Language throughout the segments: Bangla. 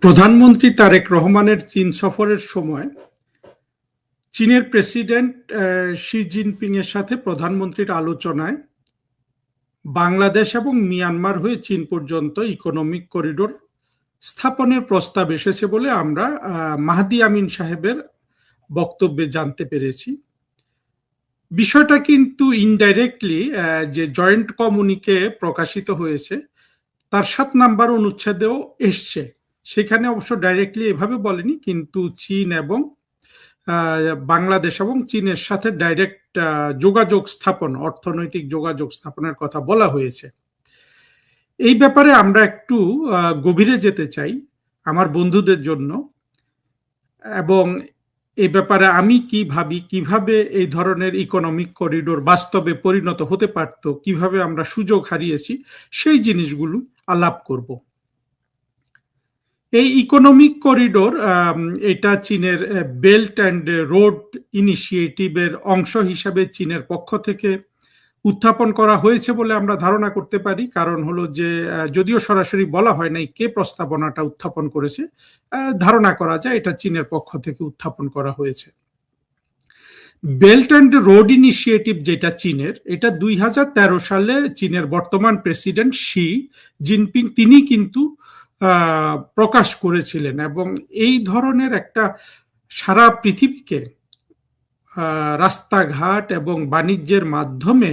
প্রধানমন্ত্রী তারেক রহমানের চীন সফরের সময় চীনের প্রেসিডেন্ট শি জিনপিং এর সাথে প্রধানমন্ত্রীর আলোচনায় বাংলাদেশ এবং মিয়ানমার হয়ে চীন পর্যন্ত ইকোনমিক করিডোর স্থাপনের প্রস্তাব এসেছে বলে আমরা মাহদি আমিন সাহেবের বক্তব্যে জানতে পেরেছি। বিষয়টা কিন্তু ইনডাইরেক্টলি যে জয়েন্ট কমিউনিকে প্রকাশিত হয়েছে তার ৭ নাম্বার অনুচ্ছেদেও এসছে। সেখানে অবশ্য ডাইরেক্টলি এভাবে বলেনি, কিন্তু চীন এবং বাংলাদেশ এবং চীনের সাথে ডাইরেক্ট যোগাযোগ স্থাপন, অর্থনৈতিক যোগাযোগ স্থাপনের কথা বলা হয়েছে। এই ব্যাপারে আমরা একটু গভীরে যেতে চাই আমার বন্ধুদের জন্য, এবং এই ব্যাপারে আমি কি ভাবি, কিভাবে এই ধরনের ইকোনমিক করিডোর বাস্তবে পরিণত হতে পারত, কিভাবে আমরা সুযোগ হারিয়েছি, সেই জিনিসগুলো আলাপ করব। এই ইকোনমিক করিডোর এটা চীনের বেল্ট অ্যান্ড রোড ইনিশিয়েটিভের অংশ হিসাবে চীনের পক্ষ থেকে উত্থাপন করা হয়েছে বলে আমরা ধারণা করতে পারি। কারণ হলো যে যদিও সরাসরি বলা হয় নাই কে প্রস্তাবনাটা উত্থাপন করেছে, ধারণা করা যায় এটা চীনের পক্ষ থেকে উত্থাপন করা হয়েছে। বেল্ট অ্যান্ড রোড ইনিশিয়েটিভ যেটা চীনের, এটা 2013 সালে চীনের বর্তমান প্রেসিডেন্ট শি জিনপিং তিনি কিন্তু প্রকাশ করেছিলেন, এবং এই ধরনের একটা সারা পৃথিবীকে রাস্তাঘাট এবং বাণিজ্যের মাধ্যমে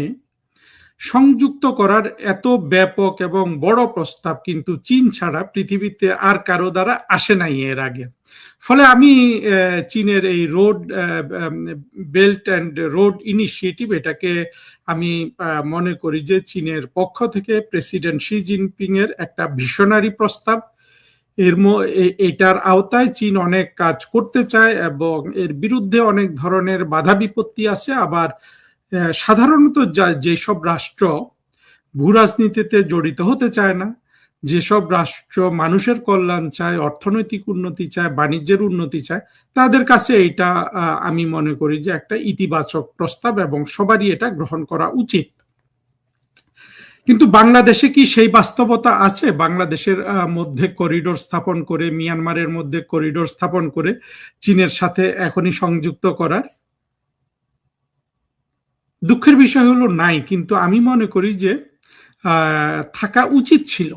সংযুক্ত করার এত ব্যাপক এবং বড় প্রস্তাব কিন্তু চীন ছাড়া পৃথিবীতে আর কারো দ্বারা আসে নাই এর আগে। ফলে আমি চীনের এই road belt and road initiative এটাকে আমি মনে করি যে চীনের পক্ষ থেকে প্রেসিডেন্ট শি জিনপিং এর একটা ভিশনারি প্রস্তাব। এটার আওতায় চীন অনেক কাজ করতে চায় এবং এর বিরুদ্ধে অনেক ধরনের বাধা বিপত্তি আছে। আবার সাধারণত যেসব রাষ্ট্র ভূরাজনীতিতে জড়িত হতে চায় না, যেসব রাষ্ট্র মানুষের কল্যাণ চায়, অর্থনৈতিক উন্নতি চায়, বাণিজ্যের উন্নতি চায়, তাদের কাছে এটা আমি মনে করি যে একটা ইতিবাচক প্রস্তাব এবং সবারই এটা গ্রহণ করা উচিত। কিন্তু বাংলাদেশে কি সেই বাস্তবতা আছে? বাংলাদেশের মধ্যে করিডোর স্থাপন করে, মিয়ানমারের মধ্যে করিডোর স্থাপন করে চীনের সাথে এখনই সংযুক্ত করার? দুঃখের বিষয় হলো নাই, কিন্তু আমি মনে করি যে থাকা উচিত ছিল।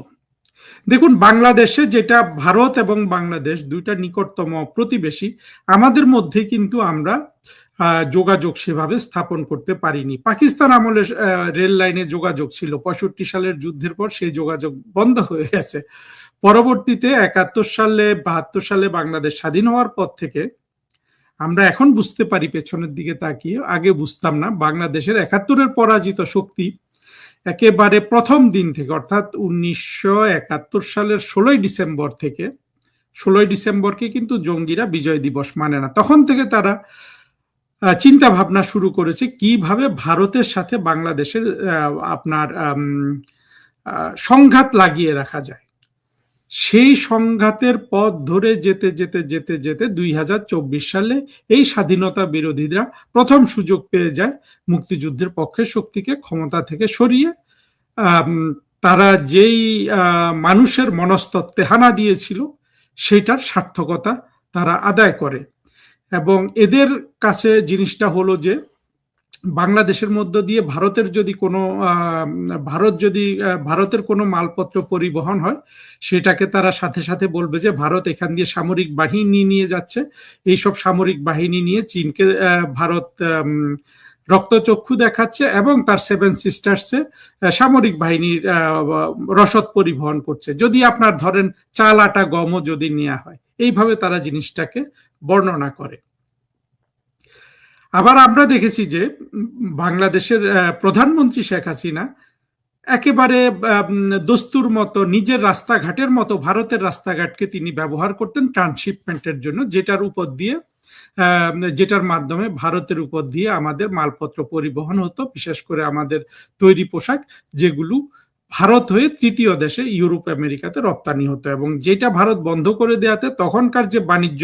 দেখুন, বাংলাদেশে যেটা ভারত এবং বাংলাদেশ দুইটা নিকটতম প্রতিবেশী, আমাদের মধ্যে কিন্তু আমরা যোগাযোগ সেভাবে স্থাপন করতে পারিনি। পাকিস্তান আমলে রেল লাইনে যোগাযোগ ছিল, 65 সালের যুদ্ধের পর সেই যোগাযোগ বন্ধ হয়ে গেছে। পরবর্তীতে 71 সালে 72 সালে বাংলাদেশ স্বাধীন হওয়ার পর থেকে আমরা এখন বুঝতে পারি পেছনের দিকে তাকিয়ে, আগে বুঝতাম না, বাংলাদেশের 71-এর পরাজিত শক্তি একেবারে প্রথম দিন থেকে, অর্থাৎ 1971 সালের 16 ডিসেম্বর থেকে, 16 ডিসেম্বরকে কিন্তু জঙ্গিরা বিজয় দিবস মানে না, তখন থেকে তারা চিন্তা ভাবনা শুরু করেছে কিভাবে ভারতের সাথে বাংলাদেশের আপনার সংঘাত লাগিয়ে রাখা যায়। সেই সংঘাতের পথ ধরে যেতে যেতে যেতে যেতে 2024 সালে এই স্বাধীনতা বিরোধীরা প্রথম সুযোগ পেয়ে যায় মুক্তিযুদ্ধের পক্ষের শক্তিকে ক্ষমতা থেকে সরিয়ে তারা যেই মানুষের মনস্তত্ত্বে হানা দিয়েছিল সেটার সার্থকতা তারা আদায় করে। এবং এদের কাছে জিনিসটা হলো যে বাংলাদেশের মধ্য দিয়ে ভারতের কোনো মালপত্র পরিবহন হয়, সেটাকে তারা সাথে সাথে বলবে যে ভারত এখান দিয়ে সামরিক বাহিনী নিয়ে যাচ্ছে, এইসব সামরিক বাহিনী নিয়ে চীনকে ভারত রক্তচক্ষু দেখাচ্ছে এবং তার 7 সিস্টার্সে সামরিক বাহিনীর রসদ পরিবহন করছে, যদি আপনার ধরেন চাল আটা গমও যদি নেওয়া হয়। এইভাবে তারা জিনিসটাকে বর্ণনা করে। আবার আমরা দেখেছি যে বাংলাদেশের প্রধানমন্ত্রী শেখ হাসিনা একেবারে দস্তুর মতো নিজের রাস্তাঘাটের মতো ভারতের রাস্তাঘাটকে তিনি ব্যবহার করতেন ট্রান্সশিপমেন্টের জন্য, যেটার মাধ্যমে ভারতের উপর দিয়ে আমাদের মালপত্র পরিবহন হতো, বিশেষ করে আমাদের তৈরি পোশাক, যেগুলো ভারত হয়ে তৃতীয় দেশে ইউরোপ আমেরিকাতে রপ্তানি হতো। এবং যেটা ভারত বন্ধ করে দেওয়াতে তখনকার যে বাণিজ্য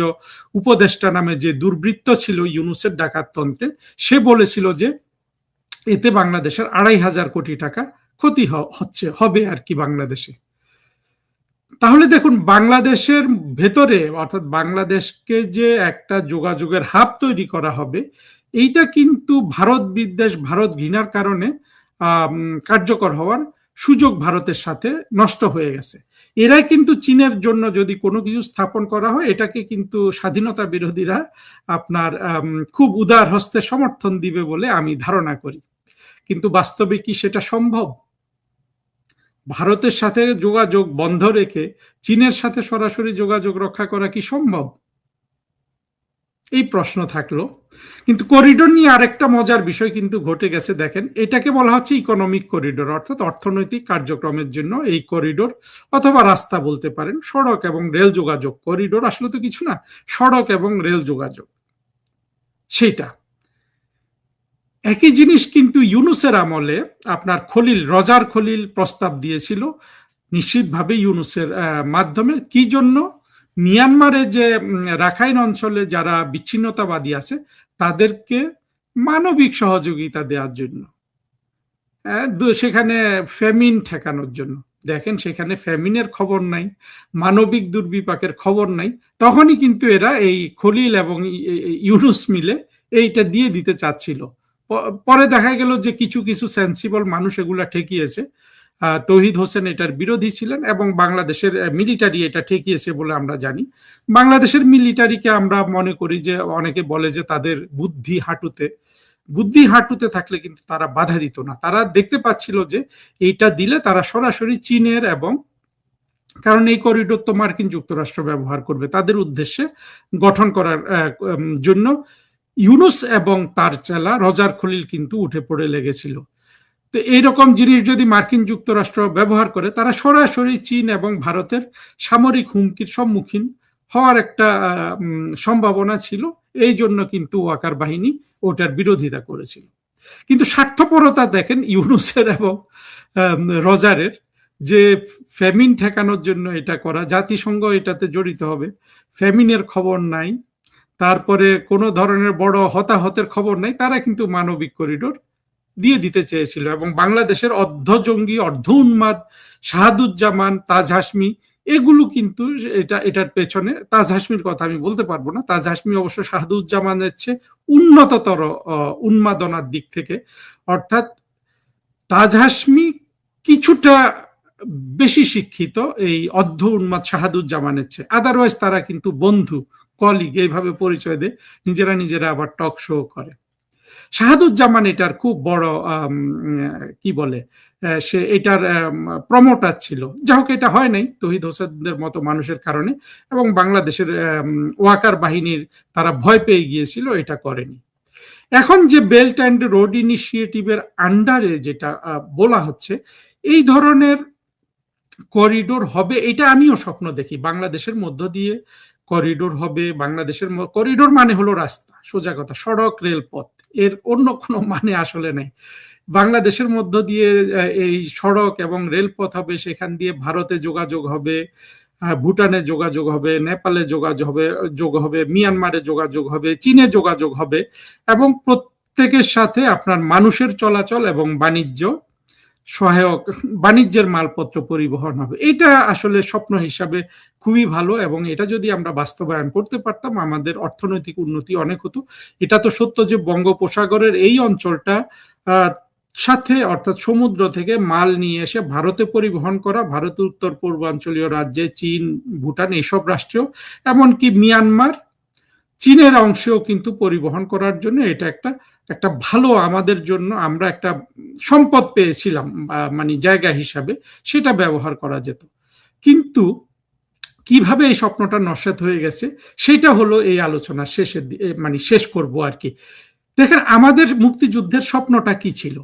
উপদেষ্টা নামে যে দুর্বৃত্ত ছিল ইউনুসের ডাকাততন্ত্রে, সে বলেছিল যে এতে বাংলাদেশের 2,500 কোটি টাকা ক্ষতি হবে আর কি বাংলাদেশে। তাহলে দেখুন, বাংলাদেশের ভেতরে অর্থাৎ বাংলাদেশকে যে একটা যোগাযোগের হাব তৈরি করা হবে, এইটা কিন্তু ভারত বিদ্বেষ, ভারত ঘৃণার কারণে কার্যকর হওয়ার সুযোগ ভারতের সাথে নষ্ট হয়ে গেছে। এরাই কিন্তু চীনের জন্য যদি কোনো কিছু স্থাপন করা হয়, এটাকে কিন্তু স্বাধীনতা বিরোধীরা আপনার খুব উদার হস্তে সমর্থন দিবে বলে আমি ধারণা করি। কিন্তু বাস্তবে কি সেটা সম্ভব? ভারতের সাথে যোগাযোগ বন্ধ রেখে চীনের সাথে সরাসরি যোগাযোগ রক্ষা করা কি সম্ভব? এই প্রশ্ন থাকলো। কিন্তু করিডোর নিয়ে আরেকটা মজার বিষয় কিন্তু ঘটে গেছে। দেখেন, এটাকে বলা হচ্ছে ইকোনমিক করিডোর, অর্থাৎ অর্থনৈতিক কার্যক্রমের জন্য এই করিডোর, অথবা রাস্তা বলতে পারেন, সড়ক এবং রেল যোগাযোগ। করিডোর আসলে তো কিছু না, সড়ক এবং রেল যোগাযোগ সেইটা একই জিনিস। কিন্তু ইউনুসের আমলে আপনার রজার খলিল প্রস্তাব দিয়েছিল নিশ্চিতভাবে ইউনুসের মাধ্যমে। কি জন্য? মিয়ানমারে যে রাখাইন অঞ্চলে যারা বিচ্ছিন্নতাবাদী আছে তাদেরকে মানবিক সহযোগিতা দেওয়ার জন্য, সেখানে ফ্যামিন ঠেকানোর জন্য। দেখেন, সেখানে ফ্যামিনের খবর নাই, মানবিক দুর্বিপাকের খবর নাই, তখনই কিন্তু এরা এই খলিল এবং ইউনুস মিলে এইটা দিয়ে দিতে চাচ্ছিল। পরে দেখা গেল যে কিছু কিছু সেন্সিবল মানুষ এগুলা ঠেকিয়েছে। তৌহিদ হোসেন এটার বিরোধী ছিলেন এবং বাংলাদেশের মিলিটারি এটা ঠেকিয়েছে বলে আমরা জানি। বাংলাদেশের মিলিটারিকে আমরা মনে করি যে, অনেকে বলে যে তাদের বুদ্ধি হাঁটুতে থাকলে কিন্তু তারা বাধা দিত না। তারা দেখতে পাচ্ছিল যে এইটা দিলে তারা সরাসরি চীনের, এবং কারণ এই করিডোর তো মার্কিন যুক্তরাষ্ট্র ব্যবহার করবে তাদের উদ্দেশ্যে গঠন করার জন্য, ইউনুস এবং তার চেলা রজার খলিল কিন্তু উঠে পড়ে লেগেছিল। তো এইরকম জিনিস যদি মার্কিন যুক্তরাষ্ট্র ব্যবহার করে, তারা সরাসরি চীন এবং ভারতের সামরিক হুমকির সম্মুখীন হওয়ার একটা সম্ভাবনা ছিল। এই জন্য কিন্তু ওয়াকার বাহিনী ওটার বিরোধিতা করেছিল। কিন্তু স্বার্থপরতা দেখেন ইউনুসের এবং রজারের, যে ফ্যামিন ঠেকানোর জন্য এটা করা, জাতিসংঘ এটাতে জড়িত হবে, ফ্যামিনের খবর নাই, তারপরে কোনো ধরনের বড় হতাহতের খবর নাই, তারা কিন্তু মানবিক করিডোর দিয়ে দিতে চেয়েছিল। এবং বাংলাদেশের অর্ধজঙ্গি, অর্ধ উন্মাদ শাহাদুজ্জামান, তাজ হাসমি, এগুলো কিন্তু এটার পেছনে, তাজ হাসমির কথা আমি বলতে পারবো না, তাজ হাসমি অবশ্য শাহাদুজ্জামানের চেয়ে উন্নততর উন্মাদনার দিক থেকে, অর্থাৎ তাজ হাসমি কিছুটা বেশি শিক্ষিত এই অর্ধ উন্মাদ শাহাদুজ্জামানের চেয়ে। আদারওয়াইজ তারা কিন্তু বন্ধু, কলিগ এইভাবে পরিচয় দেয়, নিজেরা আবার টক শো করে। শাহাদুজ্জামান এটার খুব বড় কি বলে, সে এটার প্রমোটার ছিল। যাই হোক, এটা হয় নাই তৌহিদ হোসেনদের মতো মানুষের কারণে, এবং বাংলাদেশের ওয়াকার বাহিনীর তারা ভয় পেয়ে গিয়েছিল, এটা করেনি। এখন যে বেল্ট অ্যান্ড রোড ইনিশিয়েটিভের আন্ডারে যেটা বলা হচ্ছে, এই ধরনের করিডোর হবে, এটা আমিও স্বপ্ন দেখি। বাংলাদেশের মধ্য দিয়ে করিডোর হবে। বাংলাদেশের করিডোর মানে হলো রাস্তা, সোজা কথা, সড়ক রেলপথ, এর অন্য কোনো মানে আসলে নেই। বাংলাদেশের মধ্য দিয়ে এই সড়ক এবং রেলপথ হবে, সেখান দিয়ে ভারতে যোগাযোগ হবে, ভুটানে যোগাযোগ হবে, নেপালে যোগ হবে, মিয়ানমারে যোগাযোগ হবে, চীনে যোগাযোগ হবে, এবং প্রত্যেকের সাথে আপনার মানুষের চলাচল এবং বাণিজ্য সহায়ক, বাণিজ্যের মালপত্র পরিবহন হবে। এটা আসলে স্বপ্ন হিসাবে খুবই ভালো, এবং এটা যদি আমরা বাস্তবায়ন করতে পারতাম, আমাদের অর্থনৈতিক উন্নতি অনেক হতো। এটা তো সত্য যে বঙ্গোপসাগরের এই অঞ্চলটা সাথে, অর্থাৎ সমুদ্র থেকে মাল নিয়ে এসে ভারতে পরিবহন করা, ভারতের উত্তর পূর্বাঞ্চলীয় রাজ্যে চীন, ভুটান এইসব রাষ্ট্রেও, এমনকি মিয়ানমার, চীনের অংশেও কিন্তু পরিবহন করার জন্য এটা একটা ভালো, আমাদের জন্য আমরা একটা সম্পদ পেয়েছিলাম, মানে জায়গা হিসাবে সেটা ব্যবহার করা যেত। কিন্তু কিভাবে এই স্বপ্নটা নস্যাৎ হয়ে গেছে, সেটা হলো এই আলোচনার শেষের মানে শেষ করব আর কি। দেখেন, আমাদের মুক্তিযুদ্ধের স্বপ্নটা কি ছিল?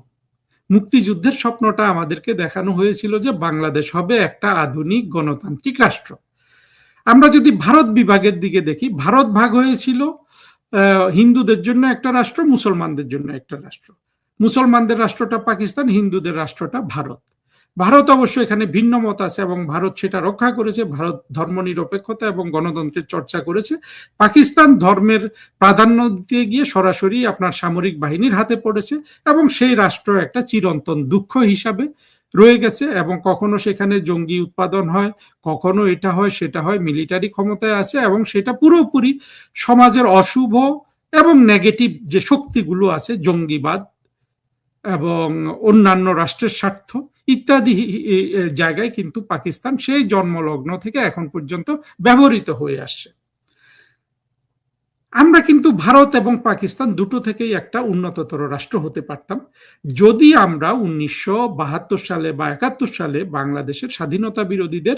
মুক্তিযুদ্ধের স্বপ্নটা আমাদেরকে দেখানো হয়েছিল যে বাংলাদেশ হবে একটা আধুনিক গণতান্ত্রিক রাষ্ট্র। আমরা যদি ভারত বিভাগের দিকে দেখি, ভারত ভাগ হয়েছিল হিন্দুদের জন্য একটা রাষ্ট্র, মুসলমানদের জন্য একটা রাষ্ট্র। মুসলমানদের রাষ্ট্রটা পাকিস্তান, হিন্দুদের রাষ্ট্রটা ভারত। ভারত অবশ্য এখানে ভিন্ন মত আছে এবং ভারত সেটা রক্ষা করেছে। ভারত ধর্মনিরপেক্ষতা এবং গণতন্ত্রের চর্চা করেছে। পাকিস্তান ধর্মের প্রাধান্য দিতে গিয়ে সরাসরি আপনার সামরিক বাহিনীর হাতে পড়েছে, এবং সেই রাষ্ট্র একটা চিরন্তন দুঃখ হিসাবে রয়ে গেছে, এবং কখনো সেখানে জঙ্গি উৎপাদন হয়, কখনো এটা হয় সেটা হয়, মিলিটারি ক্ষমতায় আছে, এবং সেটা পুরোপুরি সমাজের অশুভ এবং নেগেটিভ যে শক্তিগুলো আছে, জঙ্গিবাদ এবং অন্যান্য রাষ্ট্রের স্বার্থ ইত্যাদি জায়গায় কিন্তু পাকিস্তান সেই জন্মলগ্ন থেকে এখন পর্যন্ত ব্যবহৃত হয়ে আসছে। আমরা কিন্তু ভারত এবং পাকিস্তান দুটো থেকেই একটা উন্নততর রাষ্ট্র হতে পারতাম যদি আমরা 1972 সালে বা 71 সালে বাংলাদেশের স্বাধীনতা বিরোধীদের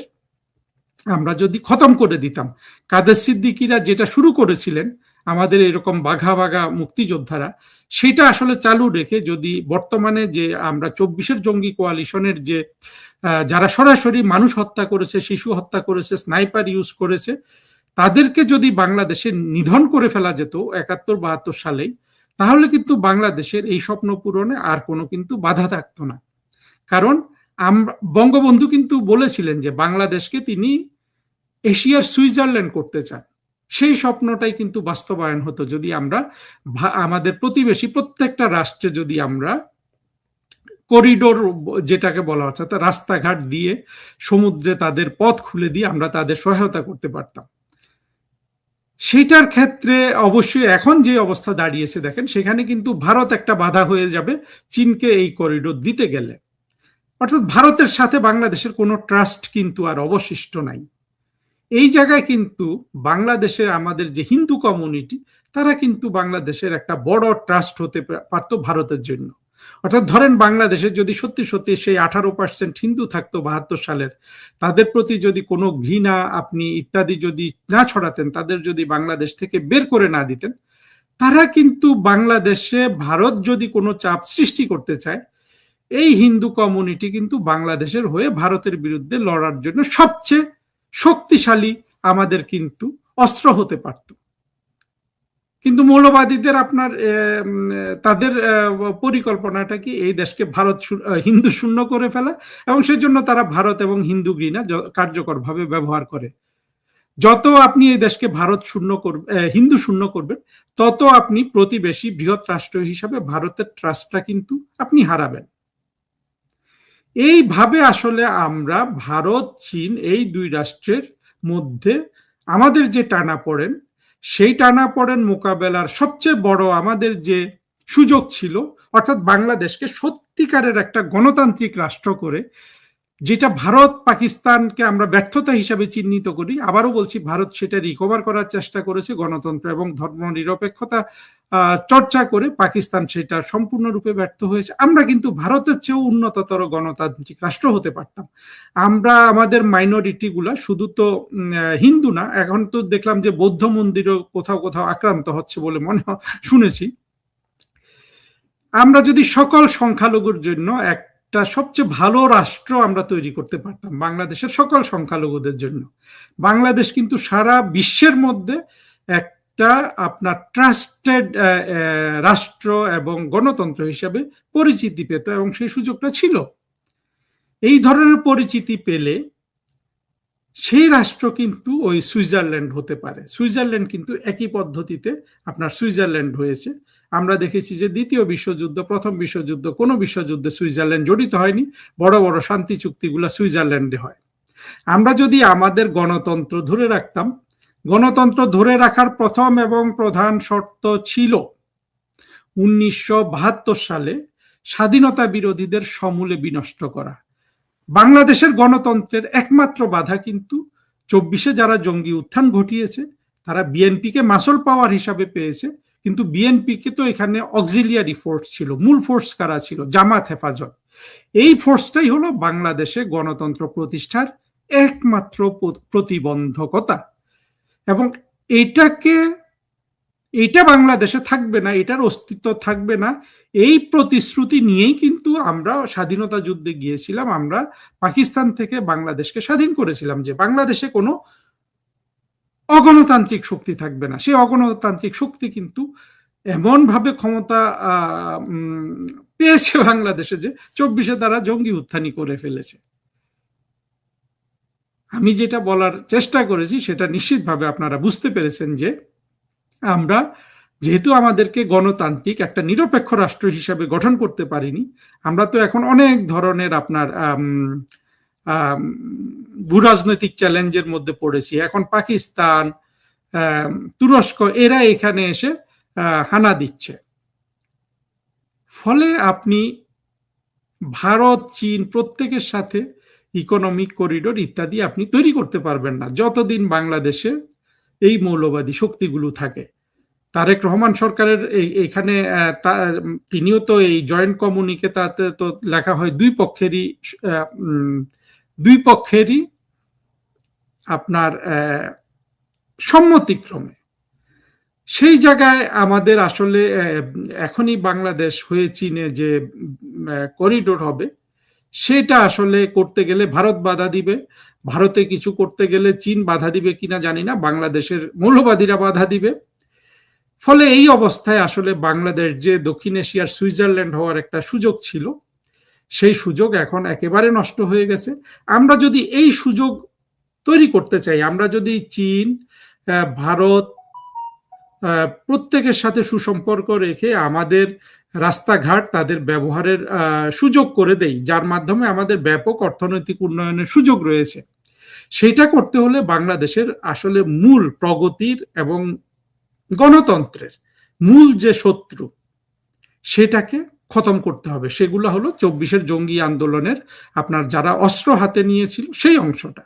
আমরা যদি খতম করে দিতাম। কাদের সিদ্দিকীরা যেটা শুরু করেছিলেন, আমাদের এরকম বাঘা বাঘা মুক্তিযোদ্ধারা, সেটা আসলে চালু রেখে যদি বর্তমানে যে আমরা 24-এর জঙ্গি কোয়ালিশনের যে যারা সরাসরি মানুষ হত্যা করেছে, শিশু হত্যা করেছে, স্নাইপার ইউজ করেছে, তাদেরকে যদি বাংলাদেশে নিধন করে ফেলা যেত 71-72 সালেই, তাহলে কিন্তু বাংলাদেশের এই স্বপ্ন পূরণে আর কোনো কিন্তু বাধা থাকতো না। কারণ বঙ্গবন্ধু কিন্তু বলেছিলেন যে বাংলাদেশকে তিনি এশিয়ার সুইজারল্যান্ড করতে চান। সেই স্বপ্নটাই কিন্তু বাস্তবায়ন হতো যদি আমরা আমাদের প্রতিবেশী প্রত্যেকটা রাষ্ট্রে যদি আমরা করিডোর যেটাকে বলা হচ্ছে, রাস্তাঘাট দিয়ে সমুদ্রে তাদের পথ খুলে দিয়ে আমরা তাদের সহায়তা করতে পারতাম। সেটার ক্ষেত্রে অবশ্যই এখন যে অবস্থা দাঁড়িয়েছে দেখেন, সেখানে কিন্তু ভারত একটা বাধা হয়ে যাবে চীনকে এই করিডোর দিতে গেলে। অর্থাৎ ভারতের সাথে বাংলাদেশের কোনো ট্রাস্ট কিন্তু আর অবশিষ্ট নাই। এই জায়গায় কিন্তু বাংলাদেশের আমাদের যে হিন্দু কমিউনিটি, তারা কিন্তু বাংলাদেশের একটা বড় ট্রাস্ট হতে পারতো ভারতের জন্য। অর্থাৎ ধরেন বাংলাদেশের যদি সত্যি সত্যি সেই 18% হিন্দু থাকতো 72 সালের, তাদের প্রতি যদি কোনো ঘৃণা আপনি ইত্যাদি যদি না ছড়াতেন, তাদের যদি বাংলাদেশ থেকে বের করে না দিতেন, তারা কিন্তু বাংলাদেশে ভারত যদি কোনো চাপ সৃষ্টি করতে চায়, এই হিন্দু কমিউনিটি কিন্তু বাংলাদেশের হয়ে ভারতের বিরুদ্ধে লড়ার জন্য সবচেয়ে শক্তিশালী আমাদের কিন্তু অস্ত্র হতে পারত। কিন্তু মৌলবাদীদের আপনার তাদের পরিকল্পনাটা কি এই দেশকে ভারত হিন্দু শূন্য করে ফেলা, এবং সেজন্য তারা ভারত এবং হিন্দু ঘৃণা কার্যকরভাবে ব্যবহার করে। যত আপনি এই দেশকে ভারত শূন্য করবেন, হিন্দু শূন্য করবেন, তত আপনি প্রতিবেশী বৃহৎ রাষ্ট্র হিসাবে ভারতের ট্রাস্টটা কিন্তু আপনি হারাবেন। এইভাবে আসলে আমরা ভারত চীন এই দুই রাষ্ট্রের মধ্যে আমাদের যে টানাপোড়েন, সেই টানাপোড়েন মোকাবেলার সবচেয়ে বড় আমাদের যে সুযোগ ছিল, অর্থাৎ বাংলাদেশকে সত্যিকারের একটা গণতান্ত্রিক রাষ্ট্র করে, যেটা ভারত পাকিস্তানকে আমরা ব্যর্থতা হিসাবে চিহ্নিত করি। আবারও বলছি, ভারত সেটা রিকভার করার চেষ্টা করেছে গণতন্ত্র এবং ধর্ম নিরপেক্ষতা চর্চা করে, পাকিস্তান সেটা সম্পূর্ণরূপে ব্যর্থ হয়েছে। আমরা কিন্তু ভারতের চেয়েও উন্নততর গণতান্ত্রিক রাষ্ট্র হতে পারতাম। আমরা আমাদের মাইনরিটি গুলা শুধু তো হিন্দু না, এখন তো দেখলাম যে বৌদ্ধ মন্দিরও কোথাও কোথাও আক্রান্ত হচ্ছে বলে শুনেছি। আমরা যদি সকল সংখ্যালঘুর জন্য একটা সবচেয়ে ভালো রাষ্ট্র আমরা তৈরি করতে পারতাম বাংলাদেশের সকল সংখ্যালঘুদের জন্য, বাংলাদেশ কিন্তু সারা বিশ্বের মধ্যে একটা আপনার ট্রাস্টেড রাষ্ট্র এবং গণতন্ত্র হিসাবে পরিচিতি পেত, এবং সেই সুযোগটা ছিল। এই ধরনের পরিচিতি পেলে সেই রাষ্ট্র কিন্তু ওই সুইজারল্যান্ড হতে পারে। সুইজারল্যান্ড কিন্তু একই পদ্ধতিতে আপনার সুইজারল্যান্ড হয়েছে। আমরা দেখেছি যে দ্বিতীয় বিশ্বযুদ্ধ, প্রথম বিশ্বযুদ্ধ, কোনো বিশ্বযুদ্ধে সুইজারল্যান্ড জড়িত হয়নি, বড় বড় শান্তি চুক্তিগুলো সুইজারল্যান্ডে হয়। আমরা যদি আমাদের গণতন্ত্র ধরে রাখতাম, গণতন্ত্র ধরে রাখার প্রথম এবং প্রধান শর্ত ছিল 1972 সালে স্বাধীনতা বিরোধীদের সমূলে বিনষ্ট করা। বাংলাদেশের গণতন্ত্রের একমাত্র বাধা কিন্তু 24-এ যারা জঙ্গি উত্থান ঘটিয়েছে, তারা বিএনপিকে মাসল পাওয়ার হিসাবে পেয়েছে, কিন্তু বিএনপিকে তো এখানে অক্সিলিয়ারি ফোর্স ছিল। মূল ফোর্স কারা ছিল? জামাত হেফাজত। এই ফোর্সটাই হলো বাংলাদেশে গণতন্ত্র প্রতিষ্ঠার একমাত্র প্রতিবন্ধকতা, এবং এটা বাংলাদেশে থাকবে না, এটার অস্তিত্ব থাকবে না। এই প্রতিশ্রুতি নিয়েই কিন্তু আমরা স্বাধীনতা যুদ্ধে গিয়েছিলাম, আমরা পাকিস্তান থেকে বাংলাদেশকে স্বাধীন করেছিলাম, যে বাংলাদেশে কোনো অগণতান্ত্রিক শক্তি থাকবে না। সেই অগণতান্ত্রিক শক্তি কিন্তু এমন ভাবে ক্ষমতা পেয়েছে বাংলাদেশে যে 24-এ তারা জঙ্গি উত্থানি করে ফেলেছে। আমি যেটা বলার চেষ্টা করেছি সেটা নিশ্চিতভাবে আপনারা বুঝতে পেরেছেন যে আমরা যেহেতু আমাদেরকে গণতান্ত্রিক একটা নিরপেক্ষ রাষ্ট্র হিসাবে গঠন করতে পারিনি, আমরা তো এখন অনেক ধরনের আপনার ভূরাজনৈতিক চ্যালেঞ্জের মধ্যে পড়েছি। এখন পাকিস্তান, তুরস্ক এরা এখানে এসে হানা দিচ্ছে। ফলে আপনি ভারত, চীন প্রত্যেকের সাথে ইকোনমিক করিডোর ইত্যাদি আপনি তৈরি করতে পারবেন না যতদিন বাংলাদেশে এই মৌলবাদী শক্তিগুলো থাকে। তারেক রহমান সরকারের এইখানে তিনিও তো এই জয়েন্ট কমিউনিকে তাতে তো লেখা হয় দুই পক্ষেরই আপনার সম্মতিক্রমে। সেই জায়গায় আমাদের আসলে এখনই বাংলাদেশ হয়ে চীনে যে করিডোর হবে, সেটা আসলে করতে গেলে ভারত বাধা দিবে। ভারতে কিছু করতে গেলে চীন বাধা দিবে কিনা জানি না, বাংলাদেশের মৌলবাদীরা বাধা দিবে। ফলে এই অবস্থায় আসলে বাংলাদেশ যে দক্ষিণ এশিয়ার সুইজারল্যান্ড হওয়ার একটা সুযোগ ছিল, সেই সুযোগ এখন একেবারে নষ্ট হয়ে গেছে। আমরা যদি এই সুযোগ তৈরি করতে চাই, আমরা যদি চীন, ভারত প্রত্যেকের সাথে সুসম্পর্ক রেখে আমাদের রাস্তাঘাট তাদের ব্যবহারের সুযোগ করে দেই, যার মাধ্যমে আমাদের ব্যাপক অর্থনৈতিক উন্নয়নের সুযোগ রয়েছে, সেটা করতে হলে বাংলাদেশের আসলে মূল প্রগতির এবং গণতন্ত্রের মূল যে শত্রু, সেটাকে খতম করতে হবে। সেগুলো হলো 24-এর জঙ্গি আন্দোলনের আপনার যারা অস্ত্র হাতে নিয়েছিল সেই অংশটা।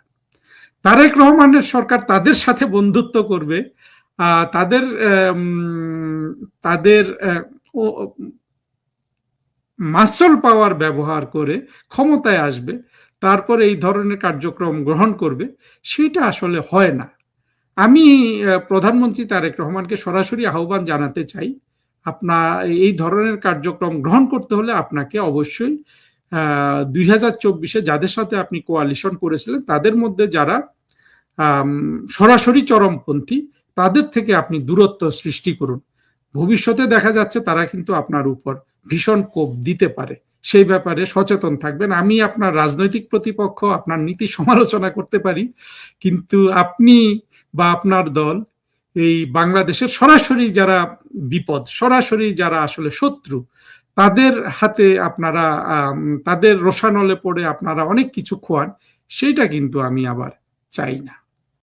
তারেক রহমানের সরকার তাদের সাথে বন্ধুত্ব করবে, তাদের তাদের মাসল পাওয়ার ব্যবহার করে ক্ষমতায় আসবে, তারপর এই ধরনের কার্যক্রম গ্রহণ করবে, সেটা আসলে হয় না। আমি প্রধানমন্ত্রী তারেক রহমানকে সরাসরি আহ্বান জানাতে চাই, আপনার এই ধরনের কার্যক্রম গ্রহণ করতে হলে আপনাকে অবশ্যই 2024-এ যাদের সাথে আপনি কোয়ালিশন করেছিলেন তাদের মধ্যে যারা সরাসরি চরমপন্থী, তাদের থেকে আপনি দূরত্ব সৃষ্টি করুন। ভবিষ্যতে দেখা যাচ্ছে তারা কিন্তু আপনার উপর ভীষণ কোপ দিতে পারে, সেই ব্যাপারে সচেতন থাকবেন। আমি আপনার রাজনৈতিক প্রতিপক্ষ, আপনার নীতি সমালোচনা করতে পারি, কিন্তু আপনি বা আপনার দল এই বাংলাদেশের সরাসরি যারা বিপদ, সরাসরি যারা আসলে শত্রু, তাদের হাতে আপনারা তাদের রোষানলে পড়ে আপনারা অনেক কিছু খোয়ান, সেইটা কিন্তু আমি আবার চাই না।